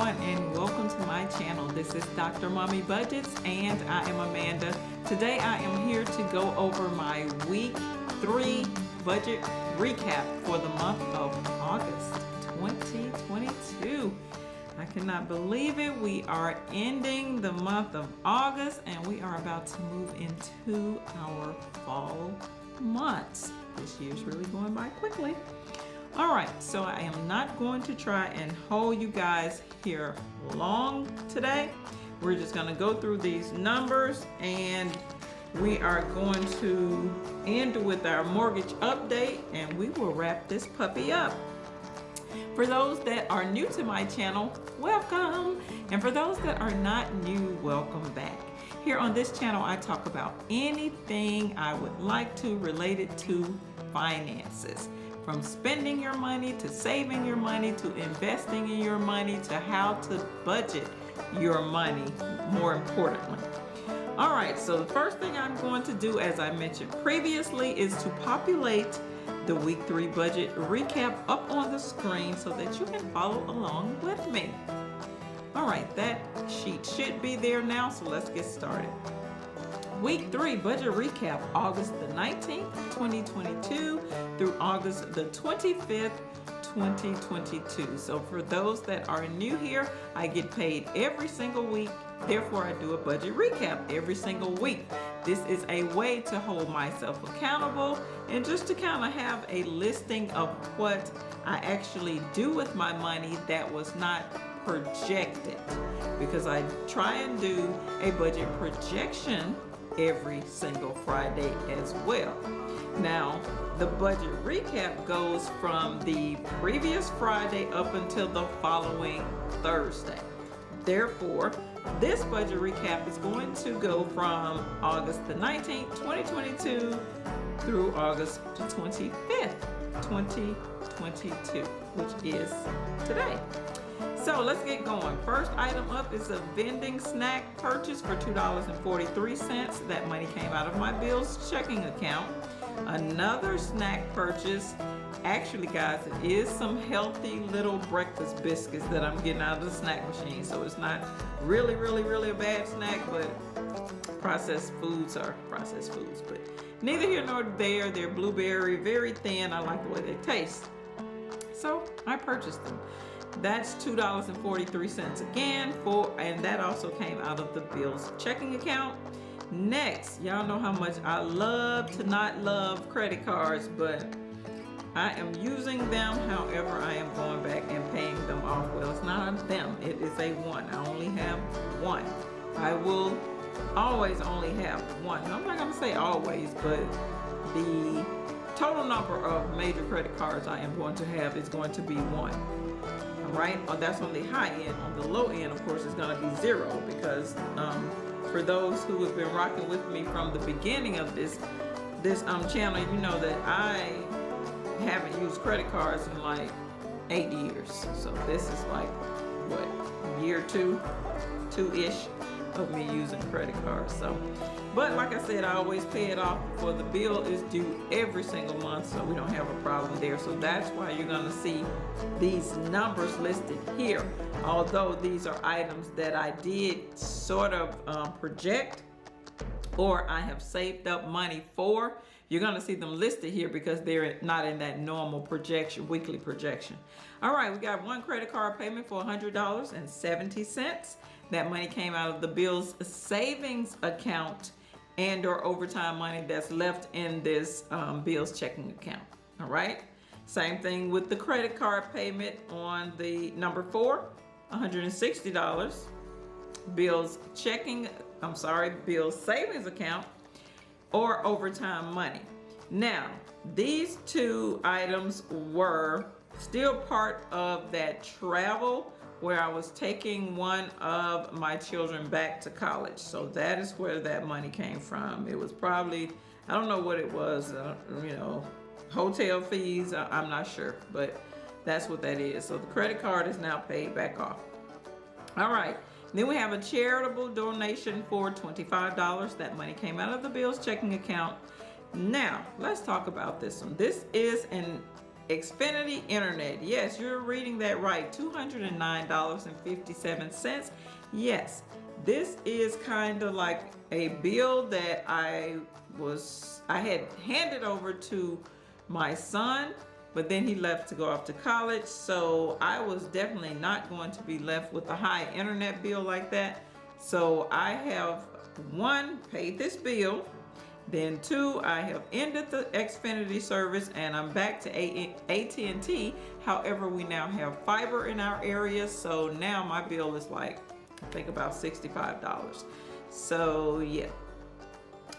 everyone, and welcome to my channel. This is Dr. Mommy Budgets, and I am Amanda. Today I am here to go over my week 3 budget recap for the month of August 2022. I cannot believe it. We are ending the month of August and we are about to move into our fall months. This year's really going by quickly. All right, so I am not going to try and hold you guys here long today. We're just going to go through these numbers and we are going to end with our mortgage update and we will wrap this puppy up. For those that are new to my channel, welcome. And for those that are not new, welcome back. Here on this channel, I talk about anything I would like to related to finances. From spending your money to saving your money to investing in your money to how to budget your money, more importantly. All right, so the first thing I'm going to do, as I mentioned previously, is to populate the week 3 budget recap up on the screen so that you can follow along with me. All right, that sheet should be there now, so let's get started. Week 3 budget recap, August the 19th, 2022 through August the 25th, 2022. So for those that are new here, I get paid every single week. Therefore, I do a budget recap every single week. This is a way to hold myself accountable and just to kind of have a listing of what I actually do with my money that was not projected, because I try and do a budget projection every single Friday as well. Now, the budget recap goes from the previous Friday up until the following Thursday. Therefore, this budget recap is going to go from August the 19th, 2022 through August the 25th, 2022, which is today. So let's get going. First item up is a vending snack purchase for $2.43. That money came out of my Bills checking account. Another snack purchase, actually guys, it is some healthy little breakfast biscuits that I'm getting out of the snack machine. So it's not really a bad snack, but processed foods are processed foods. But neither here nor there. They're blueberry, very thin. I like the way they taste. So I purchased them. That's $2.43 again, and that also came out of the Bills checking account. Next, y'all know how much I love to not love credit cards, but I am using them. However, I am going back and paying them off. Well, it's not a them, it is a one. I only have one. I will always only have one. I'm not gonna say always, but the total number of major credit cards I am going to have is going to be one. Right? That's on the high end. On the low end, of course, it's going to be 0, because for those who have been rocking with me from the beginning of this channel, you know that I haven't used credit cards in like 8 years. So this is like, what, year 2-ish of me using credit cards. So, but like I said, I always pay it off before the bill is due every single month, so we don't have a problem there. So that's why you're going to see these numbers listed here. Although these are items that I did sort of project, or I have saved up money for, you're going to see them listed here because they're not in that normal projection, weekly projection. All right, we got one credit card payment for $100.70. That money came out of the Bills savings account and or overtime money that's left in this Bills checking account. All right. Same thing with the credit card payment on the number 4, $160. Bills savings account or overtime money. Now, these two items were still part of that travel where I was taking one of my children back to college. So that is where that money came from. It was probably, I don't know what it was, hotel fees, I'm not sure, but that's what that is. So the credit card is now paid back off. All right, then we have a charitable donation for $25. That money came out of the Bills checking account. Now, let's talk about this one. This is an Xfinity Internet. Yes, you're reading that right. $209.57. Yes, this is kind of like a bill that I had handed over to my son, but then he left to go off to college, so I was definitely not going to be left with a high internet bill like that. So I have, one, paid this bill, then two, I have ended the Xfinity service and I'm back to AT&T. However, we now have fiber in our area, so now my bill is like, I think about $65. So yeah,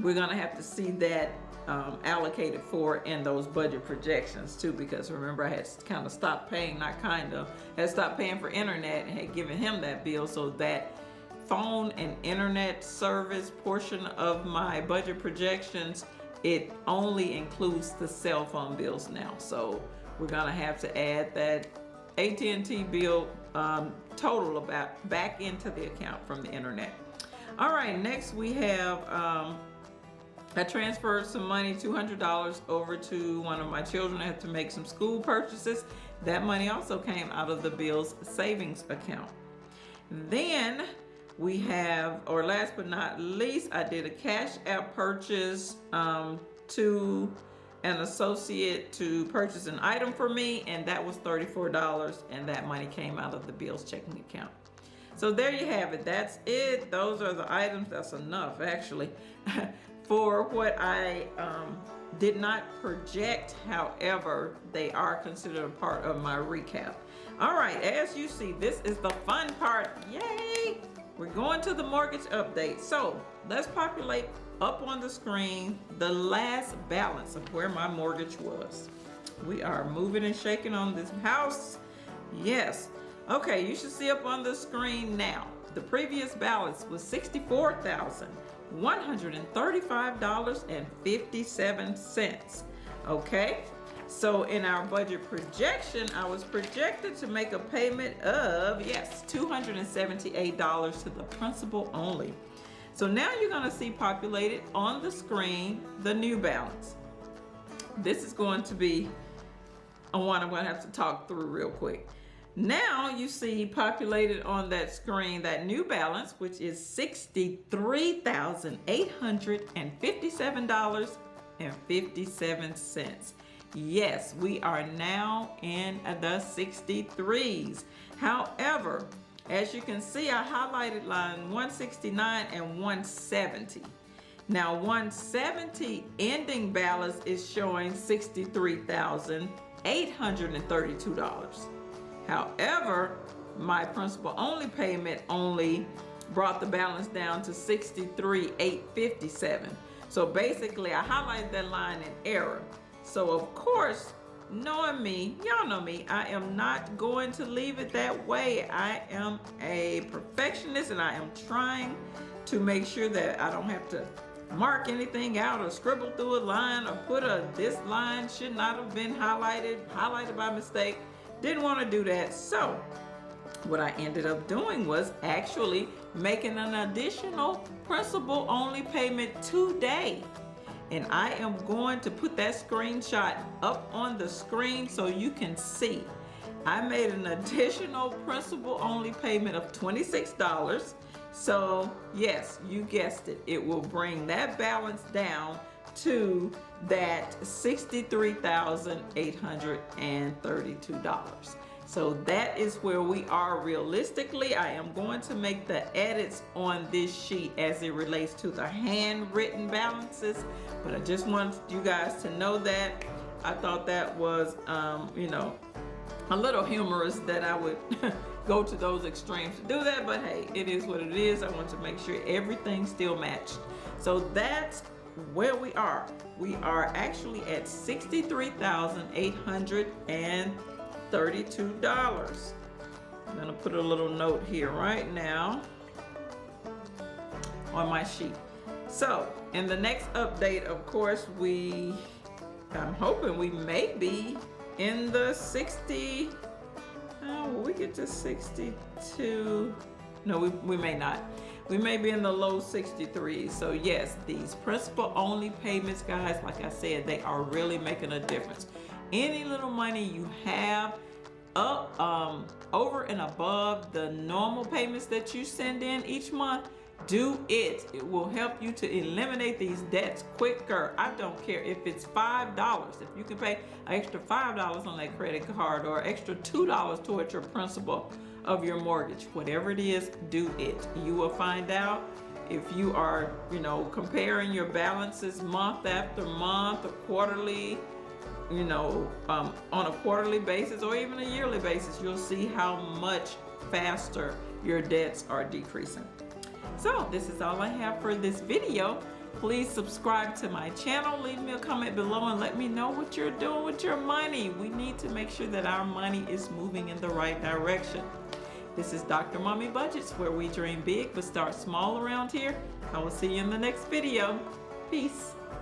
we're gonna have to see that allocated for in those budget projections too, because remember I had kind of stopped paying, had stopped paying for internet and had given him that bill, so that phone and internet service portion of my budget projections, it only includes the cell phone bills now. So we're gonna have to add that AT&T bill total about back into the account from the internet. All right, next we have I transferred some money, $200 over to one of my children. I had to make some school purchases. That money also came out of the Bill's savings account. Then we have, or last but not least, I did a Cash App purchase to an associate to purchase an item for me, and that was $34, and that money came out of the Bill's checking account. So there you have it. That's it. Those are the items. That's enough, actually, for what I did not project. However, they are considered a part of my recap. All right, as you see, this is the fun part. Yay! We're going to the mortgage update. So let's populate up on the screen the last balance of where my mortgage was. We are moving and shaking on this house. Yes. Okay, you should see up on the screen now. The previous balance was $64,135.57. Okay. So in our budget projection, I was projected to make a payment of, yes, $278 to the principal only. So now you're gonna see populated on the screen the new balance. This is going to be a one I'm gonna have to talk through real quick. Now you see populated on that screen that new balance, which is $63,857.57. Yes, we are now in the 63s. However, as you can see, I highlighted line 169 and 170. Now 170 ending balance is showing $63,832. However, my principal only payment only brought the balance down to $63,857. So basically I highlighted that line in error. So of course, knowing me, y'all know me, I am not going to leave it that way. I am a perfectionist and I am trying to make sure that I don't have to mark anything out or scribble through a line or put this line should not have been highlighted by mistake. Didn't want to do that. So what I ended up doing was actually making an additional principal only payment today. And I am going to put that screenshot up on the screen so you can see. I made an additional principal only payment of $26. So yes, you guessed it. It will bring that balance down to that $63,832. So that is where we are realistically. I am going to make the edits on this sheet as it relates to the handwritten balances, but I just want you guys to know that. I thought that was, you know, a little humorous that I would go to those extremes to do that, but hey, it is what it is. I want to make sure everything still matched. So that's where we are. We are actually at $63,832. I'm gonna put a little note here right now on my sheet. So in the next update, of course, I'm hoping we may be in the 60, will we get to 62? No, we may not. We may be in the low 63s. So yes, these principal only payments, guys, like I said, they are really making a difference. any little money you have up over and above the normal payments that you send in each month, do it. It will help you to eliminate these debts quicker. I don't care if it's $5. If you can pay an extra $5 on that credit card or extra $2 towards your principal of your mortgage, whatever it is, do it. You will find out if you are, comparing your balances month after month or quarterly, on a quarterly basis or even a yearly basis, you'll see how much faster your debts are decreasing. So this is all I have for this video. Please subscribe to my channel, leave me a comment below and let me know what you're doing with your money. We need to make sure that our money is moving in the right direction. This is Dr. Mommy Budgets, where we dream big but start small around here. I will see you in the next video. Peace.